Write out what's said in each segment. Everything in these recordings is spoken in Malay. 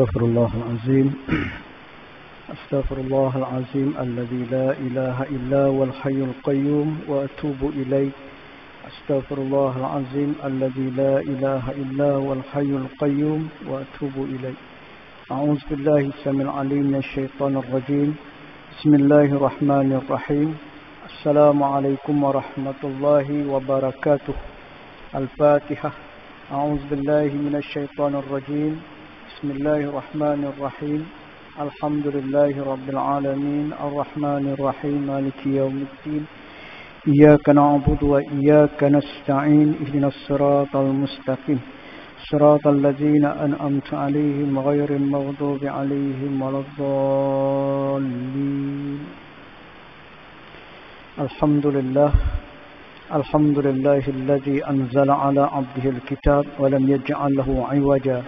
أستغفر الله العظيم أستغفر الله العظيم الذي لا إله إلا هو الحي القيوم وأتوب إليه أستغفر الله العظيم الذي لا إله إلا هو الحي القيوم وأتوب إليه أعوذ بالله السميع العليم من الشيطان الرجيم بسم الله الرحمن الرحيم السلام عليكم ورحمة الله وبركاته الفاتحة أعوذ بالله من الشيطان الرجيم بسم الله الرحمن الرحيم الحمد لله رب العالمين الرحمن الرحيم مالك يوم الدين إياك نعبد وإياك نستعين اهدنا الصراط المستقيم صراط الذين أنعمت عليهم غير المغضوب عليهم ولا الضالين الحمد لله الذي أنزل على عبده الكتاب ولم يجعل له عوجا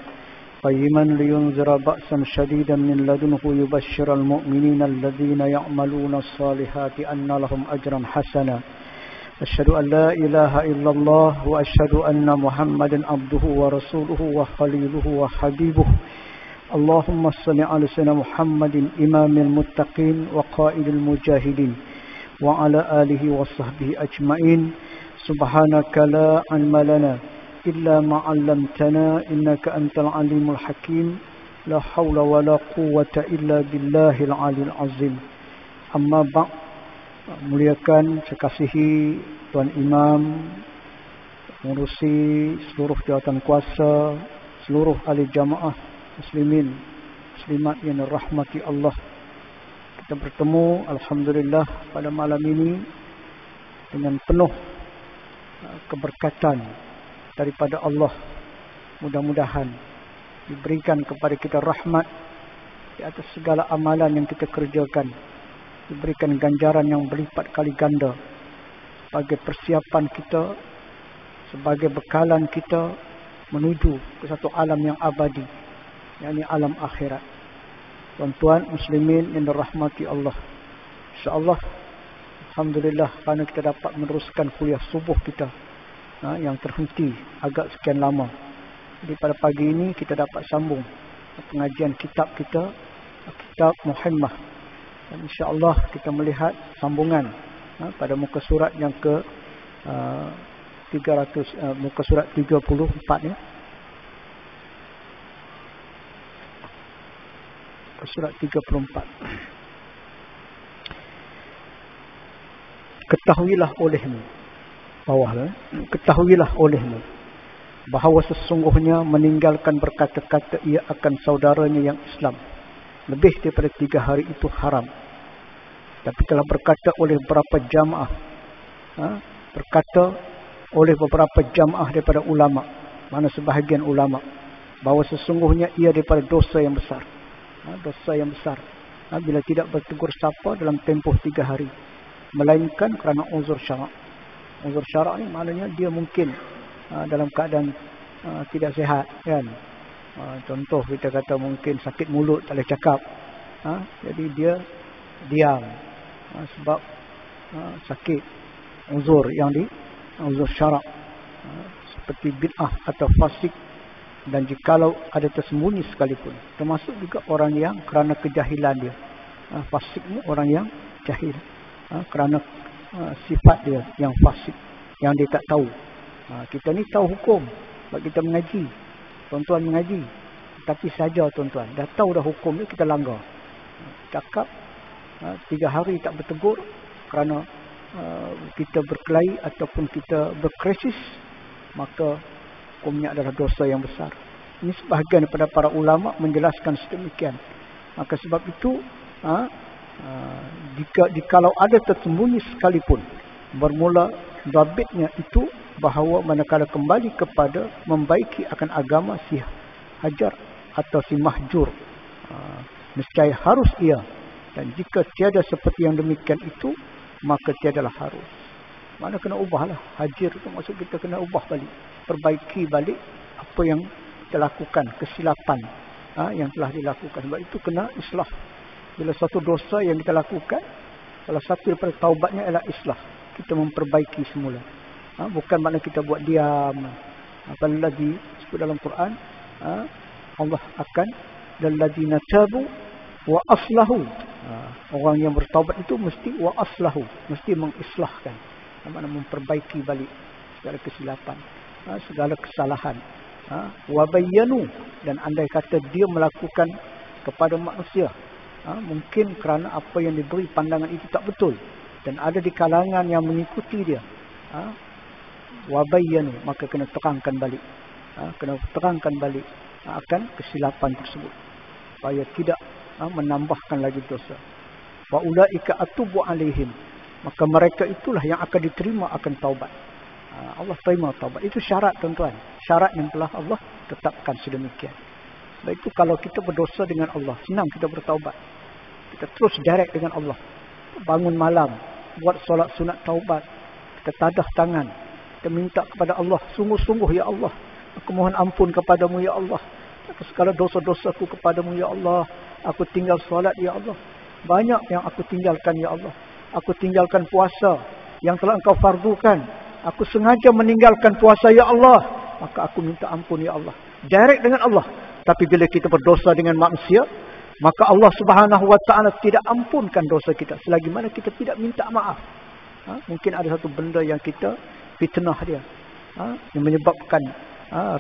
قيما لينذر بأسا شديدا من لدنه يبشر المؤمنين الذين يعملون الصالحات أن لهم أجرا حسنا أشهد أن لا إله إلا الله وأشهد أن محمدا عبده ورسوله وخليله وحبيبه اللهم صل على سيدنا محمد إمام المتقين وقائد المجاهدين وعلى آله وصحبه أجمعين سبحانك لا علم لنا إلا ما علمتنا إنك أنت العليم الحكيم لا حول ولا قوة إلا بالله العلي العظيم أما بعد muliakan sekasihi Tuan Imam, mengurusi seluruh jawatan kuasa, seluruh ahli jamaah muslimin muslimat yang dirahmati Allah. Kita bertemu alhamdulillah pada malam ini dengan penuh keberkatan daripada Allah. Mudah-mudahan diberikan kepada kita rahmat di atas segala amalan yang kita kerjakan, diberikan ganjaran yang berlipat kali ganda sebagai persiapan kita, sebagai bekalan kita menuju ke satu alam yang abadi, yakni alam akhirat. Tuan-tuan muslimin yang dirahmati Allah, insya-Allah alhamdulillah kerana kita dapat meneruskan kuliah subuh kita yang terhenti agak sekian lama. Jadi pada pagi ini kita dapat sambung pengajian kitab kita, kitab Muhammad. Dan insya-Allah kita melihat sambungan pada muka surat yang ke 300 muka surat 34 ya. Muka surat 34. Ketahuilah olehmu, bawahlah, ketahuilah olehmu bahawa sesungguhnya meninggalkan berkata-kata ia akan saudaranya yang Islam lebih daripada 3 hari itu haram. Tapi telah berkata oleh beberapa jamaah, daripada ulama, mana sebahagian ulama, bahawa sesungguhnya ia daripada dosa yang besar. Dosa yang besar bila tidak bertegur sapa dalam tempoh 3 hari, melainkan kerana uzur syarak. Uzur syarak ni maknanya dia mungkin dalam keadaan tidak sihat, kan. Contoh kita kata mungkin sakit mulut, tak boleh cakap, jadi dia diam sebab sakit, uzur yang uzur syarak, seperti bid'ah atau fasik. Dan jikalau ada tersembunyi sekalipun, termasuk juga orang yang kerana kejahilan dia, fasik ni orang yang jahil, kerana sifat dia yang fasik, yang dia tak tahu. Kita ni tahu hukum sebab kita mengaji, tuan-tuan mengaji, tapi saja tuan-tuan dah tahu dah hukum ni kita langgar, cakap 3 hari tak bertegur kerana kita berkelahi ataupun kita berkrisis, maka hukumnya adalah dosa yang besar. Ini sebahagian daripada para ulama menjelaskan sedemikian. Maka sebab itu jikalau ada tersembunyi sekalipun, bermula dabitnya itu bahawa manakala kembali kepada membaiki akan agama si hajar atau si mahjur, nescaya harus ia. Dan jika tiada seperti yang demikian itu, maka tiadalah harus. Mana kena ubahlah. Hajir itu maksud kita kena ubah balik, perbaiki balik apa yang kita lakukan, kesilapan yang telah dilakukan. Sebab itu kena islah. Bila satu dosa yang kita lakukan, salah satu daripada taubatnya ialah islah. Kita memperbaiki semula. Bukan makna kita buat diam. Apalagi sebut dalam Quran, Allah akan lalladzina tabu wa aslahu. Orang yang bertaubat itu mesti wa aslahu, mesti mengislahkan, makna memperbaiki balik segala kesilapan, segala kesalahan. Wa bayyanu, dan andai kata dia melakukan kepada manusia, mungkin kerana apa yang diberi pandangan itu tak betul dan ada di kalangan yang mengikuti dia, wa bayyanu, maka kena terangkan balik, akan kesilapan tersebut supaya tidak menambahkan lagi dosa. Wa ulaika atubu alaihim, maka mereka itulah yang akan diterima akan taubat. Allah terima taubat. Itu syarat, tuan-tuan. Syarat yang telah Allah tetapkan sedemikian. Sebab itu kalau kita berdosa dengan Allah, senang kita bertaubat. Kita terus direct dengan Allah. Bangun malam, buat solat sunat taubat. Kita tadah tangan. Kita minta kepada Allah, sungguh-sungguh ya Allah, aku mohon ampun kepadamu ya Allah. Segala dosa-dosaku kepadamu ya Allah. Aku tinggal solat ya Allah. Banyak yang aku tinggalkan ya Allah. Aku tinggalkan puasa yang telah engkau fardukan. Aku sengaja meninggalkan puasa ya Allah. Maka aku minta ampun ya Allah. Direct dengan Allah. Tapi bila kita berdosa dengan manusia, maka Allah Subhanahu wa taala tidak ampunkan dosa kita selagi mana kita tidak minta maaf. Mungkin ada satu benda yang kita fitnah dia, yang menyebabkan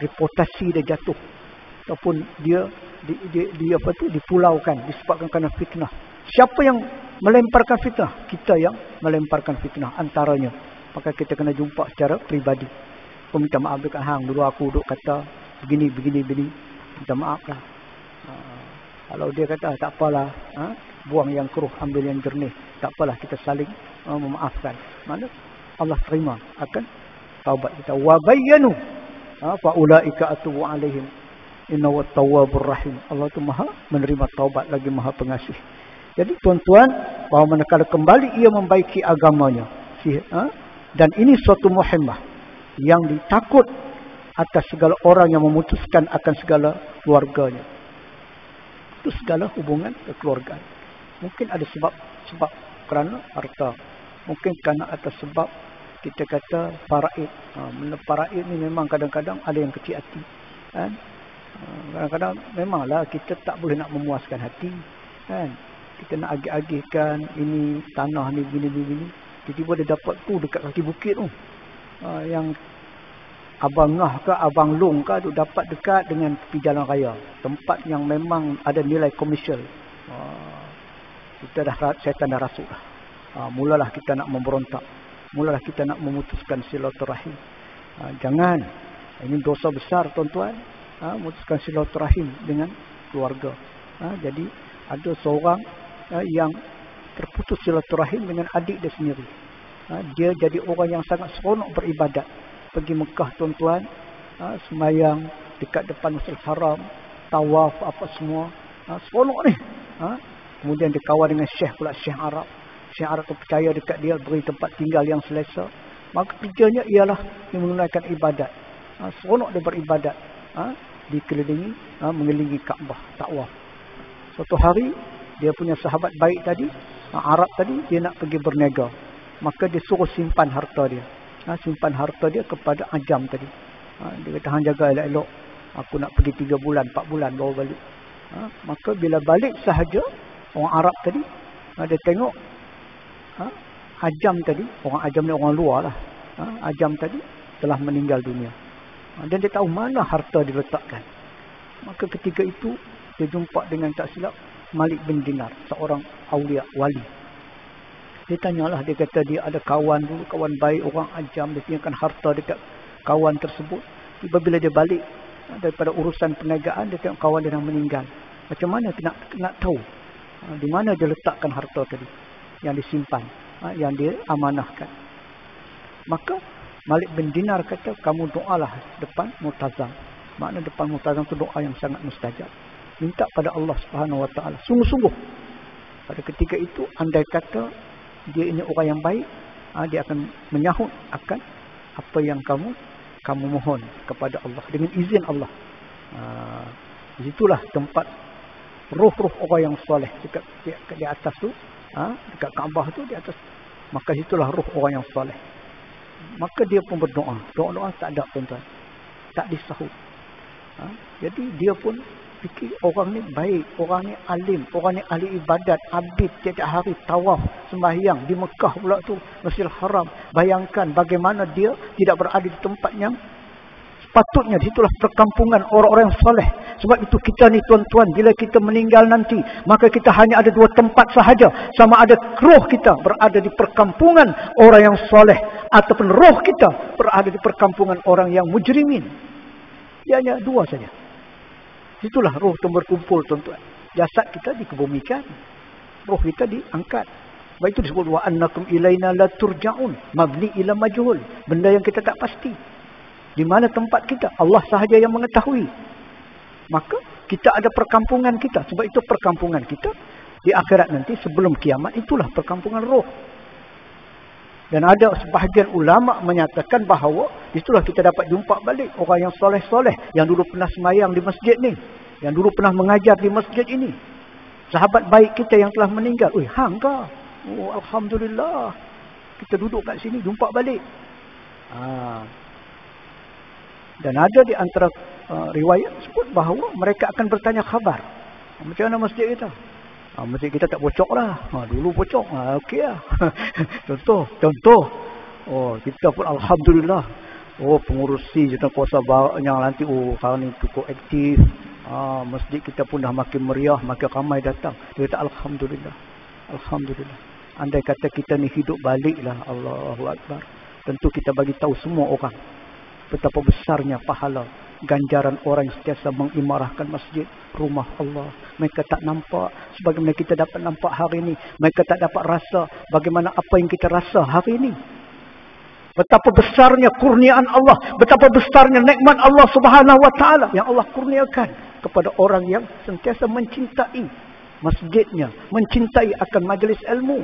reputasi dia jatuh, ataupun dia dipulaukan disebabkan kerana fitnah. Siapa yang melemparkan fitnah? Kita yang melemparkan fitnah antaranya. Maka kita kena jumpa secara peribadi. Aku minta maaf dekat hang, dulu aku duduk kata begini. Minta maaf lah. Kalau dia kata tak apalah, buang yang keruh, ambil yang jernih. Tak apalah, kita saling memaafkan. Mana Allah terima akan taubat kita. Wa bayyanu fa ulaika atubu alaihim innahu tawwabur rahim. Allah tu Maha menerima taubat lagi Maha pengasih. Jadi tuan-tuan, bahawa manakala kembali ia membaiki agamanya, dan ini suatu muhimmah yang ditakut atas segala orang yang memutuskan akan segala keluarganya. Itu segala hubungan kekeluargaan. Mungkin ada sebab kerana harta. Mungkin kerana atas sebab kita kata faraid. Faraid ni memang kadang-kadang ada yang kecil hati. Kan? Kadang-kadang memanglah kita tak boleh nak memuaskan hati. Kan? Kita nak agih-agihkan ini tanah ni begini. Tiba-tiba dia dapat tu dekat kaki bukit tu. Yang Abang Ngah ke Abang Long ke tu dapat dekat dengan tepi jalan raya. Tempat yang memang ada nilai komersial. Syaitan dah rasuk dah. Mulalah kita nak memberontak. Mulalah kita nak memutuskan silaturahim. Jangan. Ini dosa besar tuan-tuan. Memutuskan silaturahim dengan keluarga. Jadi ada seorang yang terputus silaturahim dengan adik dia sendiri. Dia jadi orang yang sangat seronok beribadat. Pergi Mekah tuan-tuan, semayang dekat depan Masjidil Haram, tawaf apa semua, seronok ni. Kemudian dia kawan dengan syekh pula, syekh Arab. Syekh Arab tu percaya dekat dia, beri tempat tinggal yang selesa. Maka kerjanya ialah dia menunaikan ibadat. Seronok dia beribadat, dikelilingi, mengelilingi Kaabah, tawaf. Suatu hari dia punya sahabat baik tadi, Arab tadi, dia nak pergi berniaga. Maka dia suruh simpan harta dia. Simpan harta dia kepada ajam tadi. Dia kata, hang jaga elok-elok. Aku nak pergi 3 bulan, 4 bulan baru balik. Maka bila balik sahaja, orang Arab tadi, dia tengok ajam tadi, orang ajam ni orang luar lah. Ajam tadi telah meninggal dunia. Dan dia tahu mana harta diletakkan. Maka ketika itu, dia jumpa dengan tak silap Malik bin Dinar, seorang awliya, wali. Dia tanyalah, dia kata dia ada kawan dulu, kawan baik, orang ajam, dia tinggalkan harta dekat kawan tersebut. Bila dia balik daripada urusan perniagaan, dia tengok kawan dia dah meninggal. Macam mana dia nak tahu di mana dia letakkan harta tadi yang disimpan, yang dia amanahkan. Maka Malik bin Dinar kata, kamu doalah depan Mu'tazam. Makna depan Mu'tazam itu doa yang sangat mustajab. Minta pada Allah Subhanahu wa taala sungguh-sungguh. Pada ketika itu andai kata dia ini orang yang baik, dia akan menyahut akan apa yang kamu mohon kepada Allah dengan izin Allah. Disitulah tempat roh-roh orang yang soleh dekat di atas tu, dekat Kaabah tu di atas. Maka situlah roh orang yang soleh. Maka dia pun berdoa. Doa-doa tak ada tuan-tuan. Tak disahut. Jadi dia pun fikir orang ni baik, orang ni alim, orang ni ahli ibadat, abid tiap hari tawaf, sembahyang di Mekah pula tu, Masjidil Haram. Bayangkan bagaimana dia tidak berada di tempat yang sepatutnya. Itulah perkampungan orang-orang yang soleh. Sebab itu kita ni tuan-tuan, bila kita meninggal nanti, maka kita hanya ada dua tempat sahaja. Sama ada roh kita berada di perkampungan orang yang soleh, ataupun roh kita berada di perkampungan orang yang mujrimin. Dia hanya dua saja. Itulah roh itu berkumpul, tuan-tuan. Jasad kita dikebumikan, roh kita diangkat. Sebab itu disebut wa annakum ilaina la turja'un, mabni ila majhul, benda yang kita tak pasti. Di mana tempat kita? Allah sahaja yang mengetahui. Maka kita ada perkampungan kita. Sebab itu perkampungan kita di akhirat nanti sebelum kiamat, itulah perkampungan roh. Dan ada sebahagian ulama menyatakan bahawa itulah kita dapat jumpa balik orang yang soleh-soleh, yang dulu pernah semayang di masjid ni, yang dulu pernah mengajar di masjid ini. Sahabat baik kita yang telah meninggal. Hang kah? Oh, alhamdulillah. Kita duduk kat sini, jumpa balik. Dan ada di antara riwayat sebut bahawa mereka akan bertanya khabar. Macam mana masjid kita? Masjid kita tak bocok lah. Dulu bocok. Okey lah. Contoh. Oh, kita pun alhamdulillah. Oh, pengurusi juta kuasa yang nanti sekarang ni cukup aktif. Masjid kita pun dah makin meriah, makin ramai datang. Dia kata alhamdulillah. Alhamdulillah. Andai kata kita ni hidup baliklah, Allahu Akbar. Tentu kita bagi tahu semua orang betapa besarnya pahala ganjaran orang yang sentiasa mengimarahkan masjid, rumah Allah. Mereka tak nampak sebagaimana kita dapat nampak hari ini. Mereka tak dapat rasa bagaimana apa yang kita rasa hari ini. Betapa besarnya kurniaan Allah, betapa besarnya nikmat Allah Subhanahu wa taala yang Allah kurniakan kepada orang yang sentiasa mencintai masjidnya, mencintai akan majlis ilmu.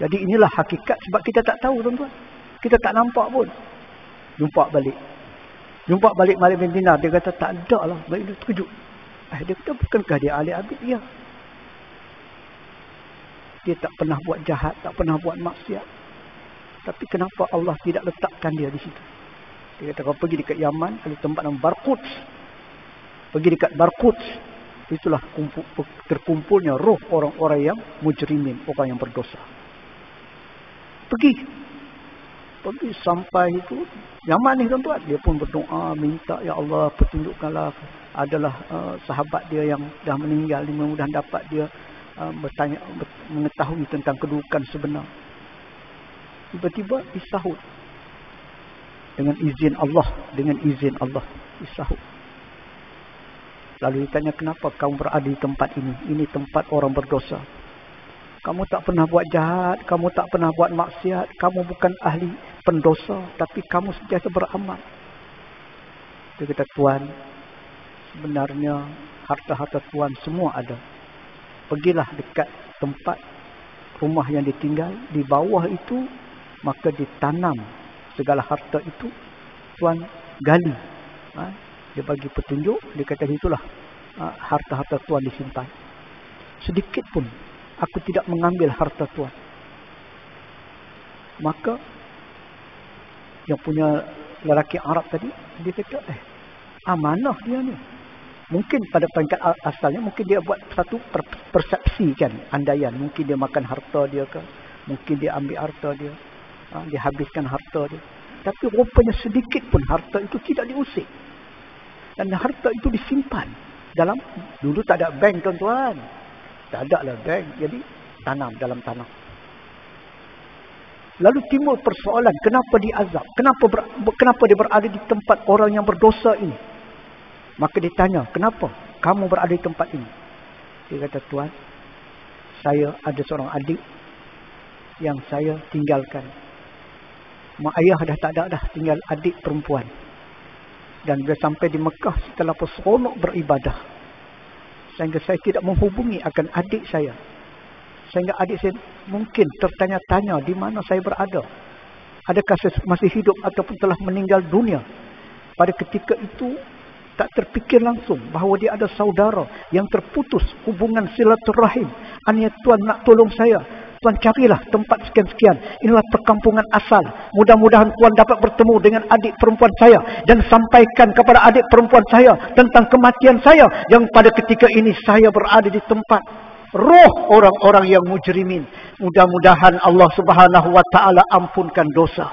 Jadi inilah hakikat, sebab kita tak tahu, tuan-tuan. Kita tak nampak pun. Jumpa balik Malik bin Dinar. Dia kata tak ada lah. Malik bin Dinar terkejut. Dia kata bukankah dia ahli abid? Ya. Dia tak pernah buat jahat, tak pernah buat maksiat. Tapi kenapa Allah tidak letakkan dia di situ? Dia kata kalau pergi dekat Yaman, ada tempat nama Barquds. Pergi dekat Barquds. Itulah terkumpulnya roh orang-orang yang mujrimin, orang yang berdosa. Pergi sampai itu Yaman ni, tuan-tuan. Dia pun berdoa, minta, ya Allah petunjukkanlah adalah sahabat dia yang dah meninggal ni, mudah-mudahan dapat dia bertanya, mengetahui tentang kedudukan sebenar. Tiba-tiba disahut dengan izin Allah, disahut. Lalu ditanya, kenapa kamu berada di tempat ini? Ini tempat orang berdosa. Kamu tak pernah buat jahat, kamu tak pernah buat maksiat, kamu bukan ahli pendosa, tapi kamu sentiasa beramal. Dia kata, Tuan, sebenarnya harta-harta Tuan semua ada. Pergilah dekat tempat rumah yang ditinggal, di bawah itu, maka ditanam segala harta itu. Tuan gali. Dia bagi petunjuk, dia kata itulah harta-harta Tuan disimpan. Sedikit pun aku tidak mengambil harta Tuan. Maka yang punya lelaki Arab tadi, dia kata, amanah dia ni. Mungkin pada peringkat asalnya, mungkin dia buat satu persepsi kan, andaian. Mungkin dia makan harta dia ke, mungkin dia ambil harta dia, dia habiskan harta dia. Tapi rupanya sedikit pun harta itu tidak diusik. Dan harta itu disimpan dalam, dulu tak ada bank, tuan-tuan. Tak ada lah bank, jadi tanam dalam tanah. Lalu timbul persoalan, kenapa diazab? Kenapa dia berada di tempat orang yang berdosa ini? Maka ditanya, kenapa kamu berada di tempat ini? Dia kata, Tuan, saya ada seorang adik yang saya tinggalkan. Mak ayah dah tak ada dah, tinggal adik perempuan. Dan dia sampai di Mekah setelah seronok beribadah. Sehingga saya tidak menghubungi akan adik saya. Sehingga adik saya mungkin tertanya-tanya di mana saya berada. Adakah saya masih hidup ataupun telah meninggal dunia. Pada ketika itu tak terfikir langsung bahawa dia ada saudara yang terputus hubungan silaturahim. Aniat Tuan nak tolong saya. Tuan carilah tempat sekian-sekian. Inilah perkampungan asal. Mudah-mudahan Tuan dapat bertemu dengan adik perempuan saya dan sampaikan kepada adik perempuan saya tentang kematian saya yang pada ketika ini saya berada di tempat roh orang-orang yang mujrimin. Mudah-mudahan Allah Subhanahu wa taala ampunkan dosa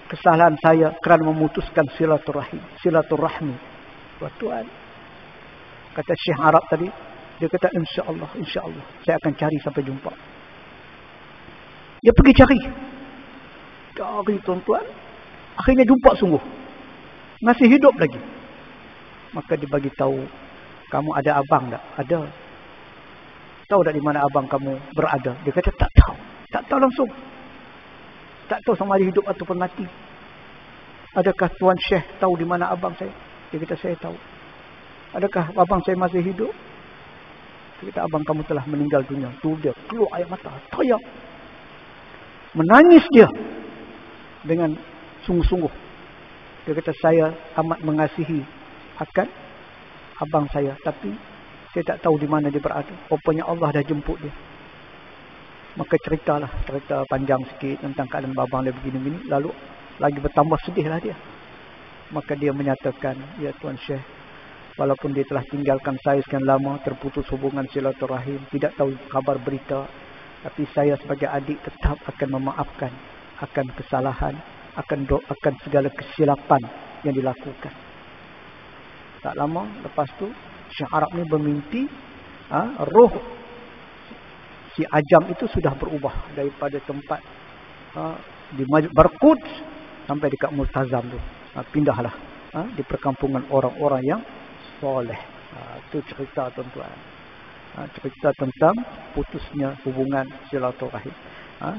kesalahan saya kerana memutuskan silaturahmi. Tuan, kata Syekh Arab tadi, dia kata insya-Allah saya akan cari sampai jumpa. Dia pergi cari tuan-tuan, akhirnya jumpa sungguh, masih hidup lagi. Maka dia bagi tahu, kamu ada abang tak? Ada. Tahu tak di mana abang kamu berada? Dia kata tak tahu langsung. Tak tahu sama ada hidup ataupun mati. Adakah Tuan Syekh tahu di mana abang saya? Dia kata saya tahu. Adakah abang saya masih hidup? Dia kata abang kamu telah meninggal dunia. Tu dia keluar air mata, teriak, menangis dia dengan sungguh-sungguh. Dia kata saya amat mengasihi akan abang saya, tapi saya tak tahu di mana dia berada. Rupanya Allah dah jemput dia. Maka cerita panjang sikit tentang keadaan babang dia begini-begini. Lalu lagi bertambah sedihlah dia. Maka dia menyatakan, ya Tuan Syekh, walaupun dia telah tinggalkan saya sekian lama, terputus hubungan silaturahim, tidak tahu kabar berita, tapi saya sebagai adik tetap akan memaafkan akan kesalahan, akan segala kesilapan yang dilakukan. Tak lama lepas tu Syekh Arab ni bermimpi roh si Ajam itu sudah berubah daripada tempat di Barquds sampai dekat Multazam tu. Pindahlah di perkampungan orang-orang yang soleh. Itu cerita tuan-tuan. Cerita tentang putusnya hubungan silaturahim.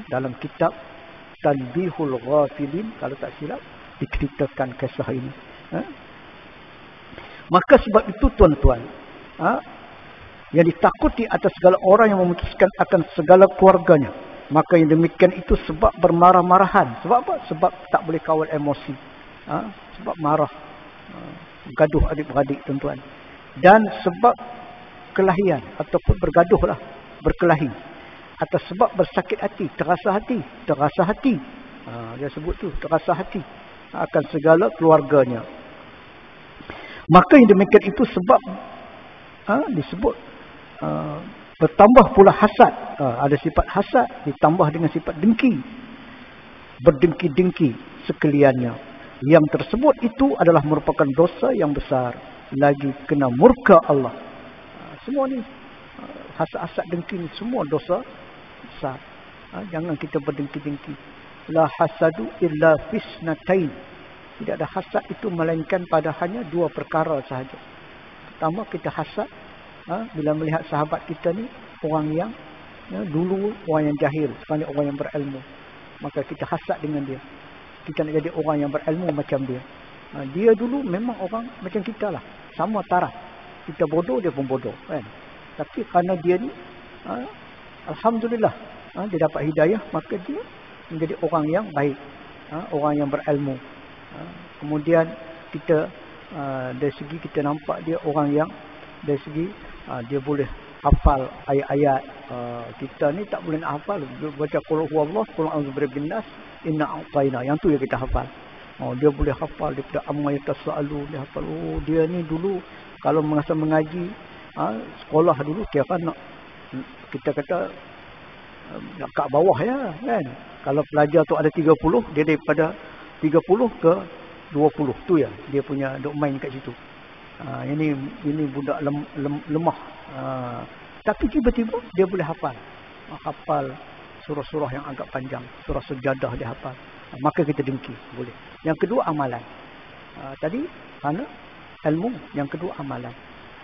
Dalam kitab Tanbihul Ghafilin, kalau tak silap, diceritakan kisah ini. Maka sebab itu tuan-tuan, yang ditakuti atas segala orang yang memutuskan akan segala keluarganya, maka yang demikian itu sebab bermarah-marahan. Sebab apa? Sebab tak boleh kawal emosi. Sebab marah, gaduh adik-beradik tuan-tuan. Dan sebab kelahian ataupun berkelahi. Atas sebab bersakit hati, terasa hati. Dia sebut tu, terasa hati akan segala keluarganya. Maka yang demikian itu sebab disebut bertambah pula hasad. Ada sifat hasad ditambah dengan sifat dengki, berdengki-dengki sekaliannya. Yang tersebut itu adalah merupakan dosa yang besar, lagi kena murka Allah. Semua ni hasad-hasad, dengki ni semua dosa besar. Jangan kita berdengki-dengki. La hasadu illa fisnatain. Tidak ada hasad itu melainkan pada hanya dua perkara sahaja. Pertama, kita hasad bila melihat sahabat kita ni orang yang dulu orang yang jahil, sekarang orang yang berilmu. Maka kita hasad dengan dia. Kita nak jadi orang yang berilmu macam dia. Dia dulu memang orang macam kita lah, sama taraf. Kita bodoh, dia pun bodoh, kan? Tapi kerana dia ni alhamdulillah dia dapat hidayah, maka dia menjadi orang yang baik, orang yang berilmu. Kemudian kita dari segi kita nampak dia orang yang dari segi dia boleh hafal ayat-ayat. Kita ni tak boleh nak hafal. Baca qul huwallahu, qul a'udzu birabbin nas, inna a'tayna. Yang tu yang kita hafal. Dia boleh hafal daripada amma yatasaalu, dia hafal. Dia ni dulu kalau masa mengaji sekolah dulu kira nak kita kata nak kat bawah ya, kan. Kalau pelajar tu ada 30, dia daripada 30 ke 20 tu ya, dia punya duk main kat situ. Ini budak lemah. Tapi tiba-tiba dia boleh hafal surah-surah yang agak panjang, surah Sajadah dia hafal. Maka kita dengki, boleh. Yang kedua amalan. Tadi kerana ilmu, yang kedua amalan.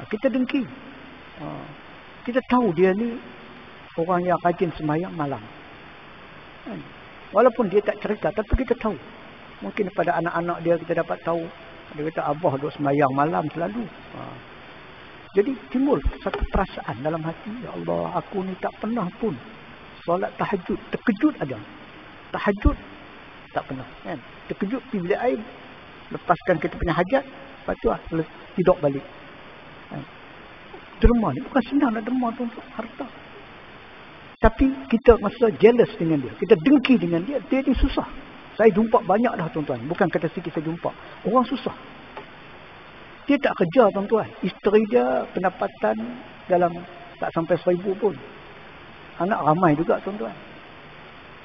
Kita dengki. Kita tahu dia ni orang yang rajin sembahyang malam. Walaupun dia tak cerita, tapi kita tahu. Mungkin pada anak-anak dia kita dapat tahu. Dia kata abah duk sembahyang malam selalu. Jadi timbul satu perasaan dalam hati, ya Allah, aku ni tak pernah pun solat tahajud. Terkejut aja. Tahajud tak pernah, kan? Terkejut pergi bilik air, lepaskan kita punya hajat, lepas tu tidur balik. Derma ni bukan senang nak derma tu untuk harta. Tapi kita rasa jealous dengan dia. Kita dengki dengan dia. Dia ni susah. Saya jumpa banyak dah tuan-tuan. Bukan kata sikit saya jumpa. Orang susah. Dia tak kerja tuan-tuan. Isteri dia pendapatan dalam tak sampai 1,000 pun. Anak ramai juga tuan-tuan.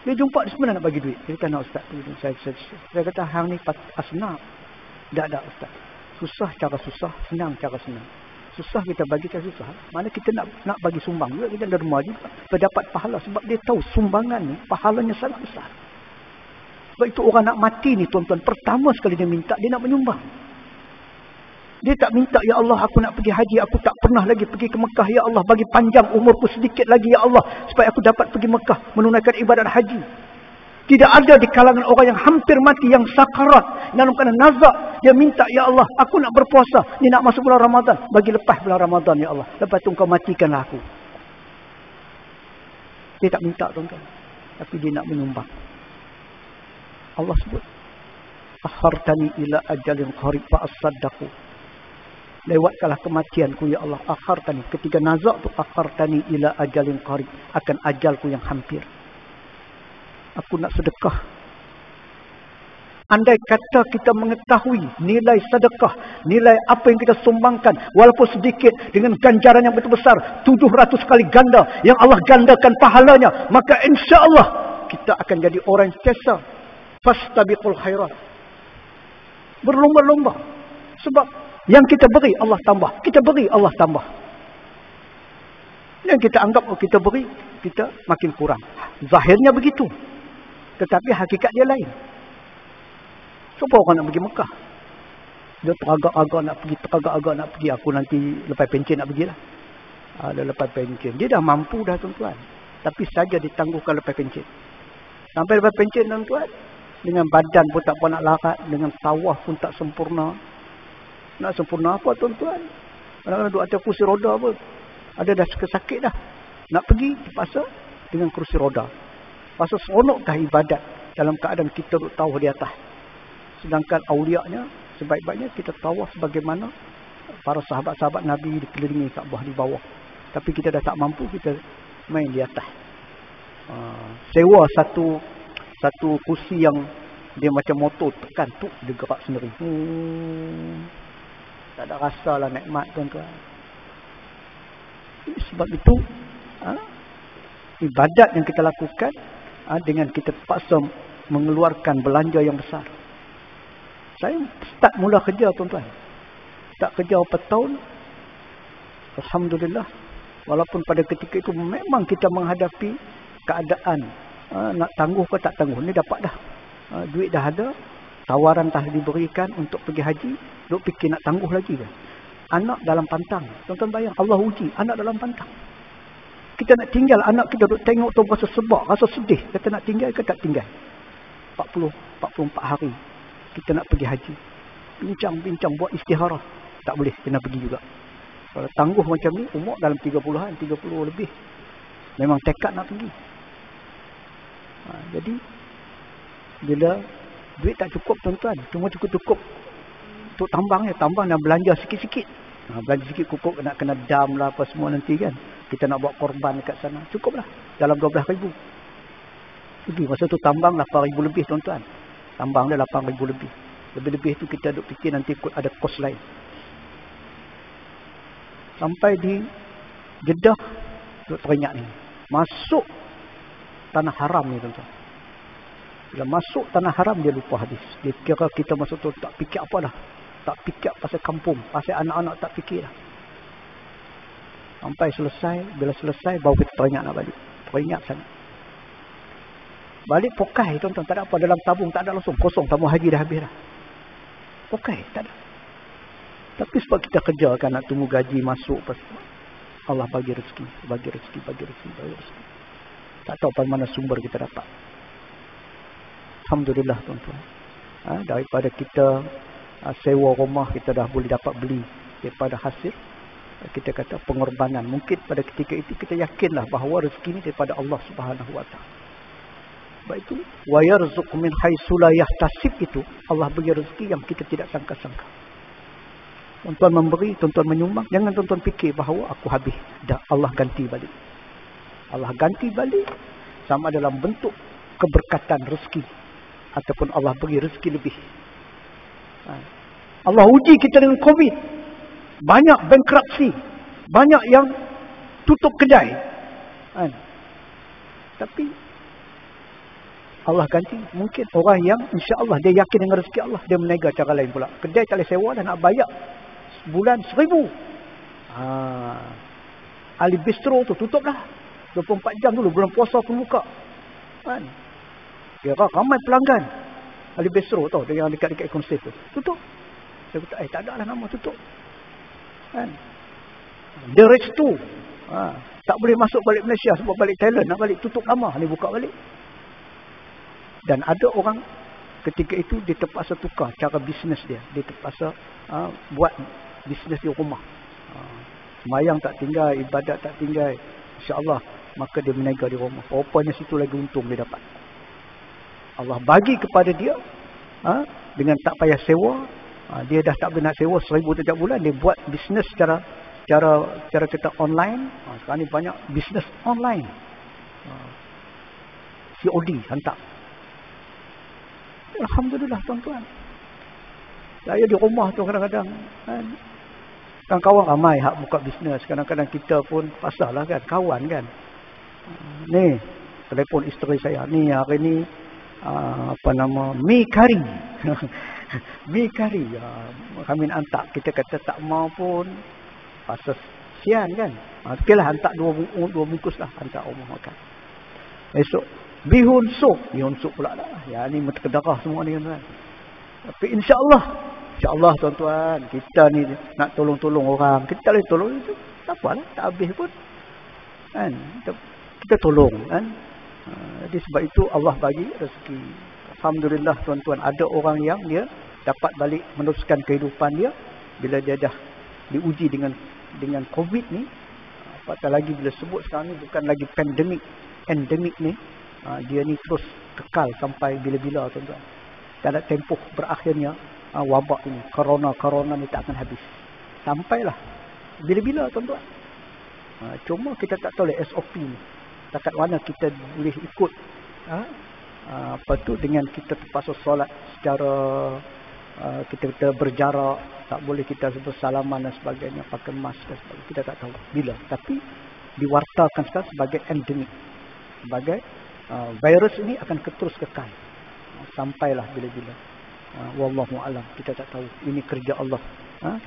Dia jumpa di sebenarnya nak bagi duit. Dia kata, nak ustaz tu. Saya kata, hang ni asnaf. Tak ustaz. Susah cara susah, senang cara senang. Susah kita bagi cara susah. Mana kita nak bagi sumbang juga. Kita derma juga. Berdapat pahala. Sebab dia tahu sumbangan ni pahalanya sangat besar. Sebab itu orang nak mati ni tuan-tuan. Pertama sekali dia minta, dia nak menyumbang. Dia tak minta, ya Allah aku nak pergi haji. Aku tak pernah lagi pergi ke Mekah. Ya Allah bagi panjang umurku sedikit lagi ya Allah. Supaya aku dapat pergi Mekah. Menunaikan ibadat haji. Tidak ada di kalangan orang yang hampir mati, yang sakarat, dalam keadaan nazak, dia minta, ya Allah, aku nak berpuasa, ni nak masuk bulan Ramadan, bagi lepas bulan Ramadan, ya Allah. Lepas tu kau matikanlah aku. Dia tak minta tuan-tuan, tapi dia nak menyumbang. Allah sebut, akhartani ila ajalin qarib fa asaddaqu. Lewatkanlah kematianku, ya Allah. Akhartani, ketika nazak tu, akhartani ila ajalin qarib, akan ajalku yang hampir. Aku nak sedekah. Andai kata kita mengetahui nilai sedekah, nilai apa yang kita sumbangkan, walaupun sedikit, dengan ganjaran yang betul besar, 700 kali ganda, yang Allah gandakan pahalanya, maka insya Allah kita akan jadi orang yang sentiasa fastabiqul khairat. Berlomba-lomba. Sebab yang kita beri Allah tambah. Kita beri Allah tambah. Yang kita anggap kita beri, kita makin kurang. Zahirnya begitu. Tetapi hakikat dia lain. Siapa orang nak pergi Mekah? Dia teragak-agak nak pergi. Aku nanti lepas pencen nak pergilah. Ada lepas pencen. Dia dah mampu dah tuan-tuan. Tapi saja ditangguhkan lepas pencen. Sampai lepas pencen tuan-tuan, dengan badan pun tak nak larat, dengan tawaf pun tak sempurna. Nak sempurna apa tuan-tuan? Kadang-kadang duduk atas kursi roda pun. Ada dah sakit dah. Nak pergi terpaksa dengan kursi roda. Pasal seronokkah ibadat dalam keadaan kita duduk tawaf di atas. Sedangkan aulianya sebaik-baiknya kita tawaf sebagaimana para sahabat-sahabat Nabi dikelilingi Kaabah di bawah. Tapi kita dah tak mampu, kita main di atas. Sewa satu kursi yang dia macam motor, tekan tu dia gerak sendiri. Tak ada rasa lah nikmat tuan-tuan. Sebab itu ibadat yang kita lakukan dengan kita terpaksa mengeluarkan belanja yang besar. Saya start mula kerja tuan-tuan. Start kerja 4 tahun. Alhamdulillah. Walaupun pada ketika itu memang kita menghadapi keadaan nak tangguh ke tak tangguh. Ni dapat dah. Duit dah ada. Tawaran dah diberikan untuk pergi haji. Duk fikir nak tangguh lagi ke? Anak dalam pantang. Tuan-tuan bayang, Allah uji anak dalam pantang. Kita nak tinggal, anak kita duk tengok tu rasa sebab, rasa sedih. Kita nak tinggal ke tak tinggal? 44 hari kita nak pergi haji. Bincang-bincang buat istiharah. Tak boleh, kena pergi juga. Kalau tangguh macam ni, umur dalam 30-an, 30 lebih. Memang tekad nak pergi. Jadi, bila duit tak cukup tuan-tuan, cuma cukup untuk tambang dan belanja sikit-sikit. Belanja sikit cukup, nak kena dam lah apa semua nanti kan. Kita nak buat korban dekat sana. Cukuplah. Dalam 12,000. Pergi. Masa tu tambang 8,000 lebih tuan-tuan. Tambang dia 8,000 lebih. Lebih-lebih tu kita duk fikir nanti ada kos lain. Sampai di Jeddah, duk teringat ni. Masuk tanah haram ni tuan-tuan. Bila masuk tanah haram dia lupa hadis. Dia kira kita masuk tu tak fikir apa dah. Tak fikir pasal kampung. Pasal anak-anak tak fikir dah. Sampai selesai. Bila selesai baru kita teringat nak balik. Teringat sana. Balik pokai tuan-tuan. Tak ada apa dalam tabung. Tak ada langsung. Kosong. Tabung haji dah habis dah. Pokai. Tak ada. Tapi sebab kita kerja kan nak tunggu gaji masuk. Allah bagi rezeki. Bagi rezeki. Bagi rezeki. Bagi rezeki. Tak tahu pada mana sumber kita dapat. Alhamdulillah tuan-tuan. Daripada kita sewa rumah, kita dah boleh dapat beli. Daripada hasil, kita kata pengorbanan. Mungkin pada ketika itu kita yakinlah bahawa rezeki ini daripada Allah Subhanahu Wa Taala. Sebab itu, wa yarzuqu min haitsu la yahtasib, itu Allah bagi rezeki yang kita tidak sangka-sangka. Tuan-tuan memberi, tuan-tuan menyumbang, jangan tuan-tuan fikir bahawa aku habis. Dah, Allah ganti balik. Allah ganti balik sama dalam bentuk keberkatan rezeki ataupun Allah bagi rezeki lebih. Allah uji kita dengan COVID. Banyak bankruptcy, banyak yang tutup kedai. Tapi Allah ganti. Mungkin orang yang insya-Allah dia yakin dengan rezeki Allah, dia meniaga cara lain pula. Kedai tak boleh sewa dan nak bayar sebulan 1,000. Ali bistro tu tutup dah. 24 jam dulu bulan puasa pun buka. Kira ramai pelanggan. Ali bistro tau yang dekat-dekat konsep tu. Tutup. Dia kata tak ada lah nama tutup. The Resto. Tak boleh masuk balik Malaysia sebab balik Thailand nak balik tutup lama, ni buka balik. Dan ada orang ketika itu dia terpaksa tukar cara bisnes dia. Dia terpaksa buat bisnes di rumah. Semayang tak tinggal, ibadat tak tinggal. InsyaAllah, maka dia meniaga di rumah. Rupanya situ lagi untung dia dapat. Allah bagi kepada dia dengan tak payah sewa. Dia dah tak boleh nak sewa 1,000 setiap bulan. Dia buat bisnes cara kita online. Sekarang ni banyak bisnes online. COD hantar. Alhamdulillah tuan-tuan. Saya di rumah tu kadang-kadang kan kawan ramai hak buka bisnes. Kadang-kadang kita pun pasal lah kan, kawan kan. Ni telefon isteri saya. Ni hari ni mi kari. Mi kari. Kami nak hantar. Kita kata tak mau pun pasal sian kan. Okeylah hantar dua bungkus lah, hantar rumah makan. Esok bihun sup pula lah. Ya ni terkedarah semua ni kan. Tapi insya-Allah tuan-tuan, kita ni nak tolong-tolong orang, kita boleh tolong itu. Tak apalah, tak habis pun. Kan? Kita tolong kan. Jadi sebab itu Allah bagi rezeki. Alhamdulillah tuan-tuan, ada orang yang dia dapat balik meneruskan kehidupan dia bila dia dah diuji dengan COVID ni. Apatah lagi bila sebut sekarang ni bukan lagi pandemik, endemik ni. Dia ni terus kekal sampai bila-bila tuan-tuan. Tak ada tempoh berakhirnya wabak ini, corona ni tak akan habis. Sampailah bila-bila tuan-tuan. Cuma kita tak tahu lah SOP ni. Takat mana kita boleh ikut dengan kita terpaksa solat secara kita berjarak, tak boleh kita bersalaman dan sebagainya, pakai mask dan sebagainya. Kita tak tahu bila. Tapi diwartakan sekarang sebagai endemik. Sebagai virus ini akan terus kekal sampailah bila-bila. Wallahu alam, kita tak tahu. Ini kerja Allah.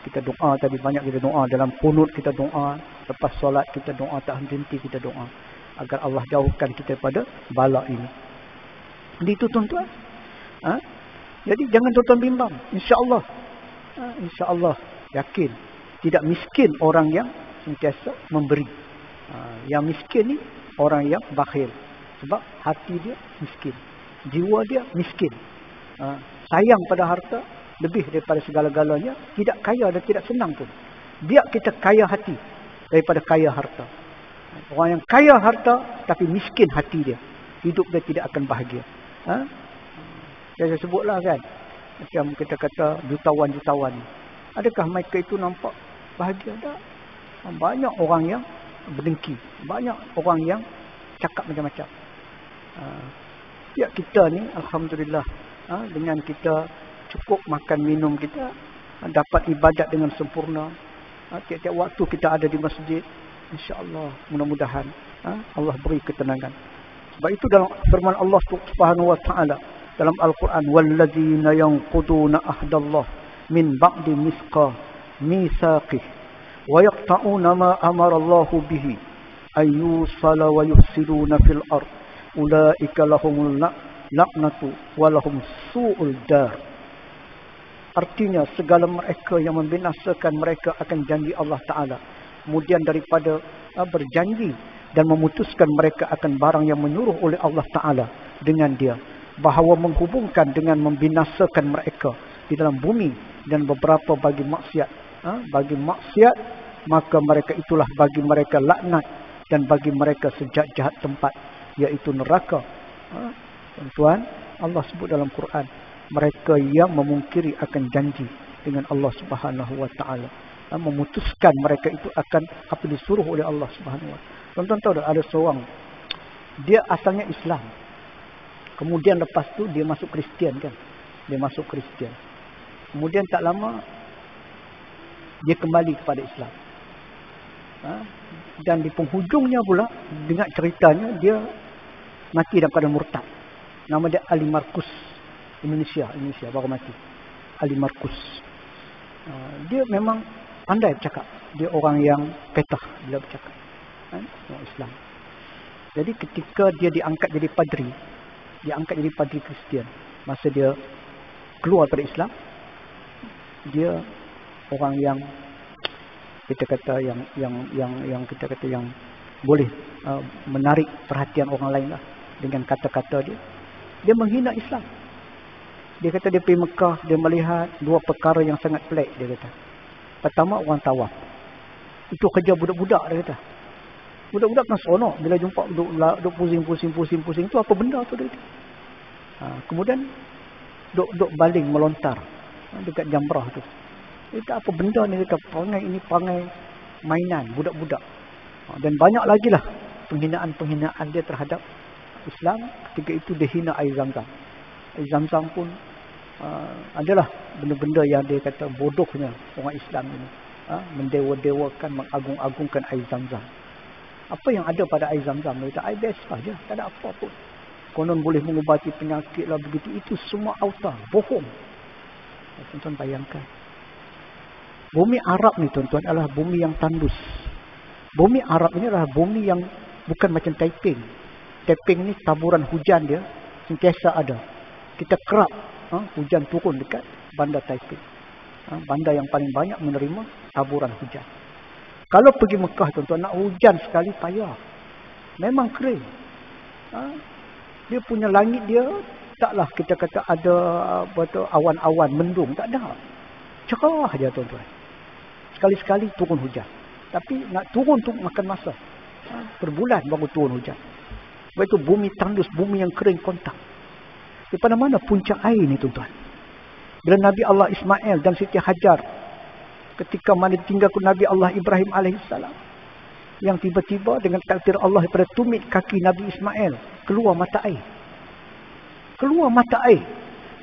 Kita doa tadi, banyak kita doa dalam kunut, kita doa lepas solat, kita doa tak henti, kita doa agar Allah jauhkan kita daripada bala ini. Jadi itu tuan-tuan. Jadi jangan tuan-tuan bimbang. InsyaAllah yakin tidak miskin orang yang sentiasa memberi. Yang miskin ni orang yang bakhil. Sebab hati dia miskin. Jiwa dia miskin. Sayang pada harta lebih daripada segala-galanya. Tidak kaya dan tidak senang pun. Biar kita kaya hati daripada kaya harta. Orang yang kaya harta tapi miskin hati dia, hidup dia tidak akan bahagia. Saya sebutlah kan, macam kita kata jutawan-jutawan. Adakah mereka itu nampak bahagia? Tak. Banyak orang yang berdengki. Banyak orang yang cakap macam-macam. Ya kita ni alhamdulillah dengan kita cukup makan minum kita, dapat ibadat dengan sempurna. Tiap-tiap waktu kita ada di masjid, insya-Allah mudah-mudahan Allah beri ketenangan. Sebab itu dalam firman Allah Subhanahu wa taala dalam Al-Quran, walladzina yanquduna ahdallah min ba'di mitsaqih wa yaqta'una ma amara Allahu bihi ayyusala wa yufsiduna fil ard ulaika lahumul laknatu wa lahum su'ul dar. Artinya segala mereka yang membinasakan mereka akan janji Allah Ta'ala, kemudian daripada berjanji dan memutuskan mereka akan barang yang menyuruh oleh Allah Ta'ala dengan dia, bahawa menghubungkan dengan membinasakan mereka di dalam bumi dan beberapa bagi maksiat. Bagi maksiat, maka mereka itulah bagi mereka laknat dan bagi mereka sejahat-jahat tempat, iaitu neraka. Tuan-tuan, Allah sebut dalam Quran, mereka yang memungkiri akan janji dengan Allah Subhanahu wa taala, memutuskan mereka itu akan apa disuruh oleh Allah Subhanahu wa taala. Tuan-tuan tahu tak, ada seorang, dia asalnya Islam. Kemudian lepas tu dia masuk Kristian kan. Dia masuk Kristian. Kemudian tak lama dia kembali kepada Islam. Dan di penghujungnya pula, dengar ceritanya, dia mati dalam keadaan murtad. Nama dia Ali Markus. Indonesia baru mati. Ali Markus. Dia memang pandai bercakap. Dia orang yang petah bila bercakap. Orang Islam. Jadi ketika dia diangkat jadi padri, Kristian, masa dia keluar dari Islam, dia orang yang kita kata yang kita kata yang boleh menarik perhatian orang lain lah dengan kata-kata dia. Dia menghina Islam. Dia kata dia pergi Mekah, dia melihat dua perkara yang sangat pelik, dia kata. Pertama, orang tawaf. Itu kerja budak-budak, dia kata. Budak-budak kan seronok bila jumpa duk pusing. Itu apa benda tu, dia kata. Kemudian duk baling melontar dekat jamrah tu. Dia apa benda ni, dia kata, perangai mainan budak-budak. Dan banyak lagi lah penghinaan dia terhadap Islam. Ketika itu dia hina air Zam-Zam. Air Zam-Zam pun adalah benda-benda yang dia kata bodohnya orang Islam ini. Mendewa-dewakan, mengagung-agungkan air Zam-Zam. Apa yang ada pada air Zam-Zam? Dia kata air biasa je, tak ada apa pun. Konon boleh mengubati penyakit lah begitu. Itu semua autar, bohong. Tuan-tuan bayangkan. Bumi Arab ni tuan-tuan adalah bumi yang tandus. Bumi Arab ini adalah bumi yang bukan macam Taiping. Taiping ni taburan hujan dia sentiasa ada. Kita kerap hujan turun dekat bandar Taiping. Bandar yang paling banyak menerima taburan hujan. Kalau pergi Mekah tuan-tuan, nak hujan sekali payah. Memang kering. Dia punya langit dia taklah kita kata ada awan-awan mendung, tak ada. Cerah je tuan-tuan. Sekali-sekali turun hujan. Tapi nak turun tu makan masa. Berbulan baru turun hujan. Sebab itu bumi tandus, bumi yang kering kontak. Daripada mana puncak air ni tuan-tuan? Bila Nabi Allah Ismail dan Siti Hajar ketika mana tinggalkan Nabi Allah Ibrahim alaihissalam, yang tiba-tiba dengan takdir Allah daripada tumit kaki Nabi Ismail keluar mata air. Keluar mata air.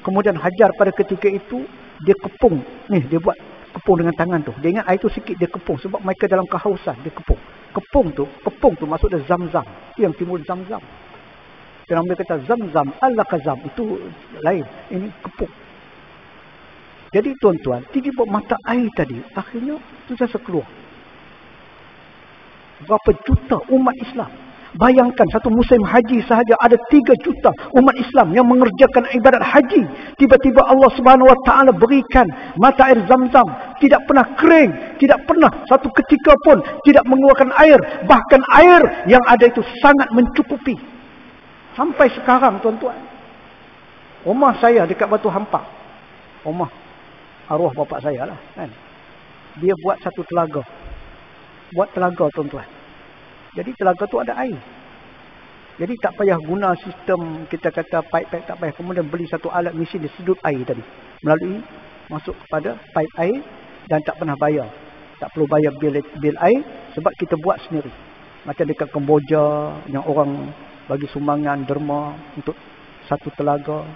Kemudian Hajar pada ketika itu dia kepung. Dia buat kepung dengan tangan tu. Dia ingat air tu sikit dia kepung sebab mereka dalam kehausan, dia kepung. Kepung tu maksud dia Zam-Zam. Yang timbul Zam-Zam. Dan mereka kata Zam-Zam, Al-Lakazam. Itu lain. Ini kepung. Jadi tuan-tuan, tiba mata air tadi, akhirnya itu saya keluar. Berapa juta umat Islam. Bayangkan satu musim haji sahaja ada 3 juta umat Islam yang mengerjakan ibadat haji. Tiba-tiba Allah Subhanahu Wa Taala berikan mata air Zam-Zam, tidak pernah kering, tidak pernah satu ketika pun tidak mengeluarkan air. Bahkan air yang ada itu sangat mencukupi. Sampai sekarang tuan-tuan, rumah saya dekat Batu Hampak, rumah arwah bapa saya lah kan. Dia buat satu telaga. Buat telaga tuan-tuan. Jadi telaga tu ada air. Jadi tak payah guna sistem kita kata pipe tak payah. Kemudian beli satu alat mesin dia sedut air tadi. Melalui masuk kepada pipe air dan tak pernah bayar. Tak perlu bayar bil air sebab kita buat sendiri. Macam dekat Kemboja yang orang bagi sumbangan derma untuk satu telaga,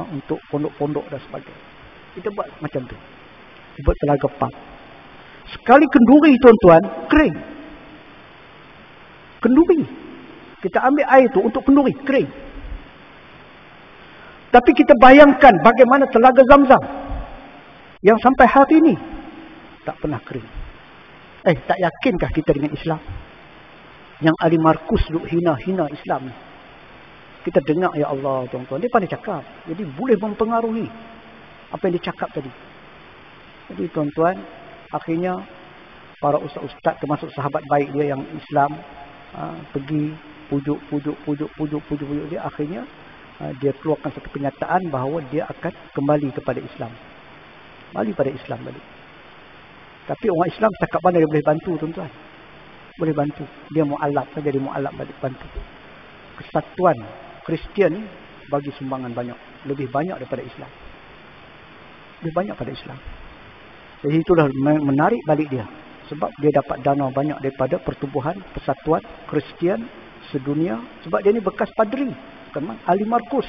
untuk pondok-pondok dan sebagainya. Kita buat macam tu. Buat telaga pump. Sekali kenduri tuan-tuan, kering. Kenduri. Kita ambil air tu untuk kenduri, kering. Tapi kita bayangkan bagaimana telaga Zam-Zam yang sampai hari ini tak pernah kering. Tak yakinkah kita dengan Islam? Yang Ali Markus duk hina-hina Islam ni. Kita dengar, ya Allah tuan-tuan, dia pandai cakap. Jadi boleh mempengaruhi apa yang dia cakap tadi. Jadi tuan-tuan, akhirnya para ustaz-ustaz termasuk sahabat baik dia yang Islam pergi pujuk dia, akhirnya dia keluarkan satu kenyataan bahawa dia akan kembali kepada Islam. Kembali pada Islam balik. Tapi orang Islam cakap mana dia boleh bantu tuan-tuan? Boleh bantu. Dia mu'alaf, jadi mu'alaf balik bantu. Kesatuan Kristian bagi sumbangan banyak, lebih banyak daripada Islam. Lebih banyak pada Islam. Jadi itulah menarik balik dia. Sebab dia dapat dana banyak daripada Pertubuhan Persatuan Kristian Sedunia. Sebab dia ni bekas padri. Kan, ahli Markus.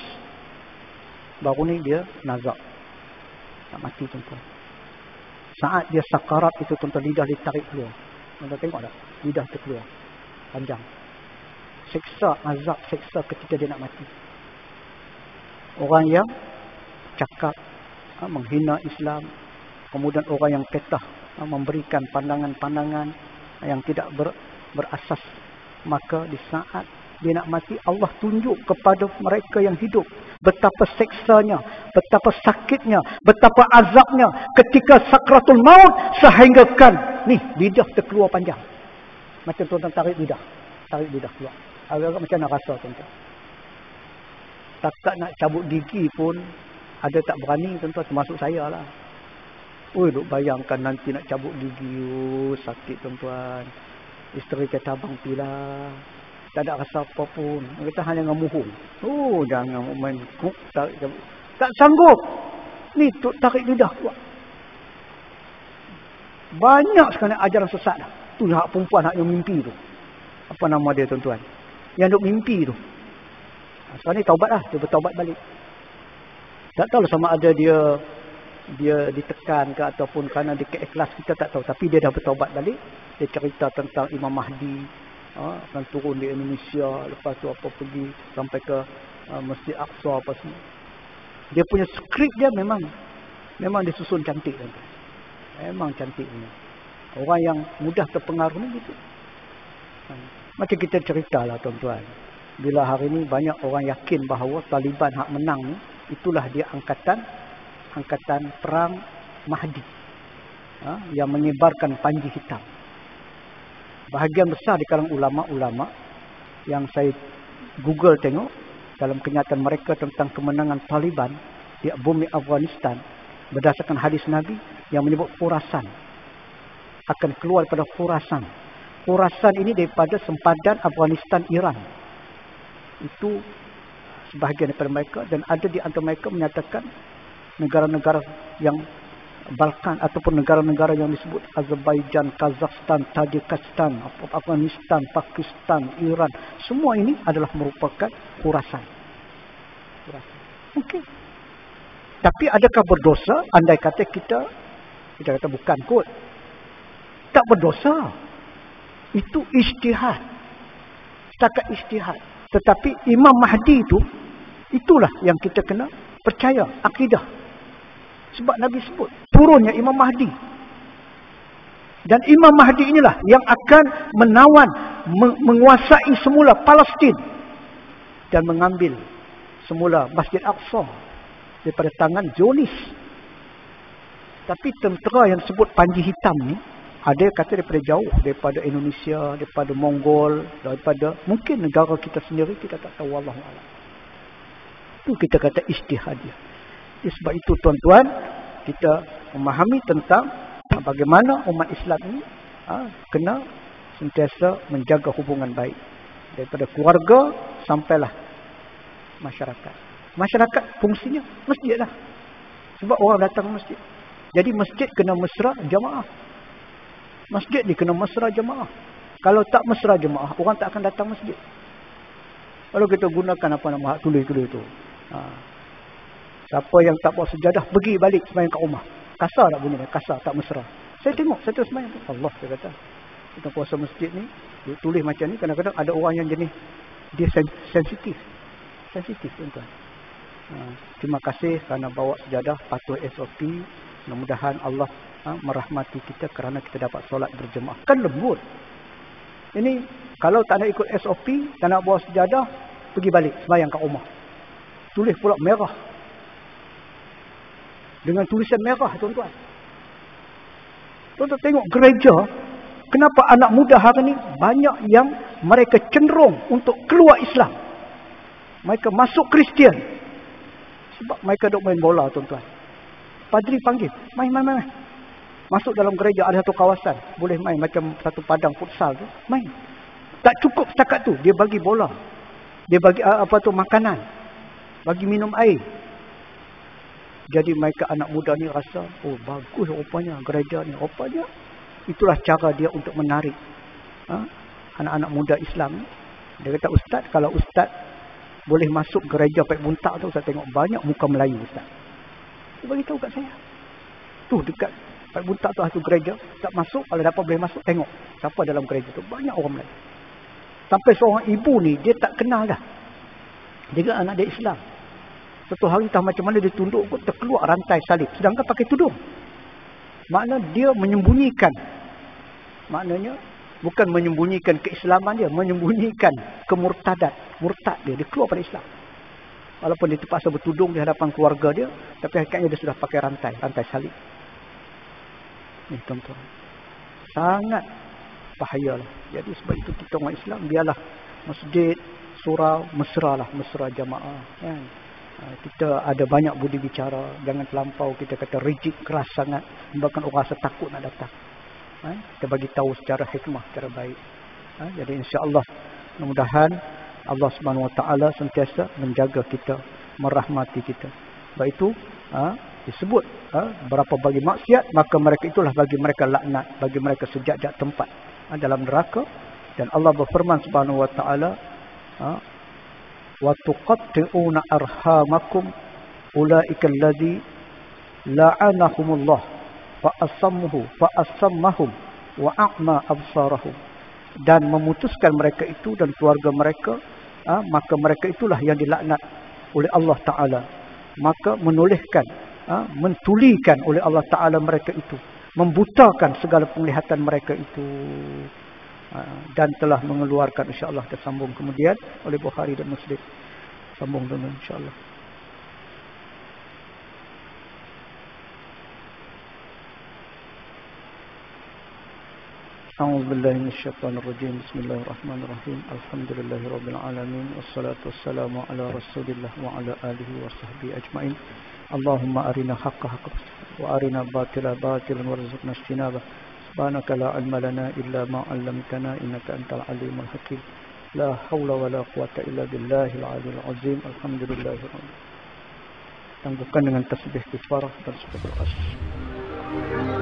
Baru ni dia nazak. Tak mati tuan-tuan. Saat dia sakarat itu tuan-tuan, lidah dia tarik keluar. Tuan-tuan tengok tak? Lidah terkeluar. Panjang. Seksa, azab, seksa ketika dia nak mati. Orang yang cakap, menghina Islam. Kemudian orang yang petah, memberikan pandangan-pandangan yang tidak berasas. Maka di saat dia nak mati, Allah tunjuk kepada mereka yang hidup betapa seksanya, betapa sakitnya, betapa azabnya ketika sakratul maut, sehinggakan ni lidah terkeluar panjang. Macam tuan-tuan tarik lidah keluar. Agak-agak macam nak rasa tuan-tuan. Tak nak cabut gigi pun ada tak berani tuan-tuan, termasuk saya lah. Duk bayangkan nanti nak cabut gigi, sakit tuan-tuan. Isteri kata, abang pilah. Tak ada rasa apa pun. Kita hanya ngamuhung. Jangan main kuk, tarik cabut. Tak sanggup. Ni tarik lidah kuat. Banyak sekali ajaran sesat dah. Tu hak perempuan, hak yang mimpi tu. Apa nama dia tuan-tuan? Yang duk mimpi tu. Sekarang ni taubat lah. Dia bertaubat balik. Tak tahu sama ada dia ditekan ke ataupun kerana dia keikhlas, kita tak tahu. Tapi dia dah bertaubat balik. Dia cerita tentang Imam Mahdi akan turun di Indonesia, lepas tu apa pergi sampai ke Masjid Aqsa apa semua. Dia punya skrip dia memang disusun cantik kan. Memang cantik ni. Orang yang mudah terpengaruh ni gitu. Macam kita ceritalah tuan-tuan. Bila hari ni banyak orang yakin bahawa Taliban hak menang ni, itulah dia angkatan perang Mahdi. Yang menyebarkan panji hitam. Bahagian besar di kalangan ulama-ulama yang saya Google tengok dalam kenyataan mereka tentang kemenangan Taliban di bumi Afghanistan berdasarkan hadis Nabi yang menyebut Khurasan akan keluar daripada Khurasan. Khurasan ini daripada sempadan Afghanistan Iran. Itu sebahagian daripada mereka, dan ada di antara mereka menyatakan negara-negara yang Balkan ataupun negara-negara yang disebut Azerbaijan, Kazakhstan, Tajikistan, Afghanistan, Pakistan, Iran, semua ini adalah merupakan Khurasan. Okey. Tapi adakah berdosa andai kata kita kata bukan kot. Tak berdosa. Itu ijtihad. Setakat ijtihad. Tetapi Imam Mahdi itulah yang kita kena percaya, akidah. Sebab Nabi sebut turunnya Imam Mahdi. Dan Imam Mahdi inilah yang akan menawan, menguasai semula Palestin dan mengambil semula Masjid Aqsa daripada tangan Zionis. Tapi tentera yang disebut panji hitam ni, ada kata daripada jauh, daripada Indonesia, daripada Mongol, daripada mungkin negara kita sendiri, kita tak tahu, wallahu a'lam. Itu kita kata ijtihad dia. Sebab itu tuan-tuan, kita memahami tentang bagaimana umat Islam ini kena sentiasa menjaga hubungan baik. Daripada keluarga sampailah masyarakat. Masyarakat fungsinya masjid lah. Sebab orang datang masjid. Jadi masjid kena mesra jamaah. Masjid ni kena mesra jamaah. Kalau tak mesra jamaah, orang tak akan datang masjid. Kalau kita gunakan apa nama tulis-tulis tu. Siapa yang tak bawa sejadah, pergi balik sembahyang kat rumah. Kasar tak bunyi dia? Kasar, tak mesra. Saya tengok, saya terus sembahyang. Allah, saya kata. Kita puasa masjid ni, dia tulis macam ni. Kadang-kadang ada orang yang jenis, dia sensitif. Sensitif, tuan-tuan. Terima kasih kerana bawa sejadah, patuh SOP. Mudah-mudahan Allah merahmati kita kerana kita dapat solat berjemaah. Kan lembut. Ini, kalau tak nak ikut SOP, tak nak bawa sejadah, pergi balik sembahyang kat rumah. Tulis pula merah. Dengan tulisan merah, tuan-tuan. Tuan-tuan tengok gereja, kenapa anak muda hari ni banyak yang mereka cenderung untuk keluar Islam. Mereka masuk Kristian. Sebab mereka duk main bola, tuan-tuan. Padri panggil, main. Masuk dalam gereja, ada satu kawasan, boleh main macam satu padang futsal tu, main. Tak cukup setakat tu, dia bagi bola. Dia bagi makanan. Bagi minum air. Jadi mereka anak muda ni rasa, bagus rupanya gereja ni. Rupanya Itulah cara dia untuk menarik anak-anak muda Islam. Dia kata, Ustaz, kalau Ustaz boleh masuk gereja Pak Buntak tu, Ustaz tengok banyak muka Melayu, Ustaz. Dia beritahu kat saya. Tu dekat Pak Buntak tu satu gereja. Ustaz masuk, kalau dapat boleh masuk, tengok siapa dalam gereja tu. Banyak orang Melayu. Sampai seorang ibu ni, dia tak kenal dah. Dia kata anak dia Islam. Satu hari entah macam mana dia tunduk, terkeluar rantai salib. Sedangkan pakai tudung. Maknanya dia menyembunyikan. Maknanya bukan menyembunyikan keislaman dia, menyembunyikan kemurtadat. Murtad dia keluar pada Islam. Walaupun dia terpaksa bertudung di hadapan keluarga dia, tapi hakikatnya dia sudah pakai rantai salib. Ni tuan-tuan. Sangat bahayalah. Jadi sebab itu kita orang Islam, biarlah masjid, surau, mesra jamaah. Kan? Kita ada banyak budi bicara, jangan terlampau kita kata rigid, keras sangat, membuatkan orang rasa takut nak datang. Kita bagi tahu secara hikmah, secara baik. Jadi insya-Allah, mudah-mudahan Allah Subhanahu Wa Taala sentiasa menjaga kita, merahmati kita. Sebab itu disebut berapa bagi maksiat, maka mereka itulah bagi mereka laknat, bagi mereka sejak-jak tempat dalam neraka. Dan Allah berfirman Subhanahu Wa Taala, wa tuqatti'una arhamakum ulaika alladhi la'anahumullah fa asammahum wa a'ma absarahum. Dan memutuskan mereka itu dan keluarga mereka, maka mereka itulah yang dilaknat oleh Allah Ta'ala. Maka menolehkan, mentulikan oleh Allah Ta'ala mereka itu, membutakan segala penglihatan mereka itu, dan telah mengeluarkan, insyaAllah kita sambung kemudian oleh Bukhari dan Muslim. Sambung dulu insyaAllah. A'udzu billahi minasyaitonir rajim. Bismillahirrahmanirrahim. Alhamdulillahirabbil alamin wassalatu wassalamu ala Rasulillah wa ala alihi washabbihi ajmain. Allahumma arina haqqan haqqan wa arina batila batilan warzuqna ijtinabah. Subhanaka la ilma lana illa ma 'allamtana innaka antal alimul hakim. La haula wala quwata illa billahil aliyil azim. Alhamdulillahirabbil alamin. Tangguhkan dengan tasbih kafarah dan syukur asy.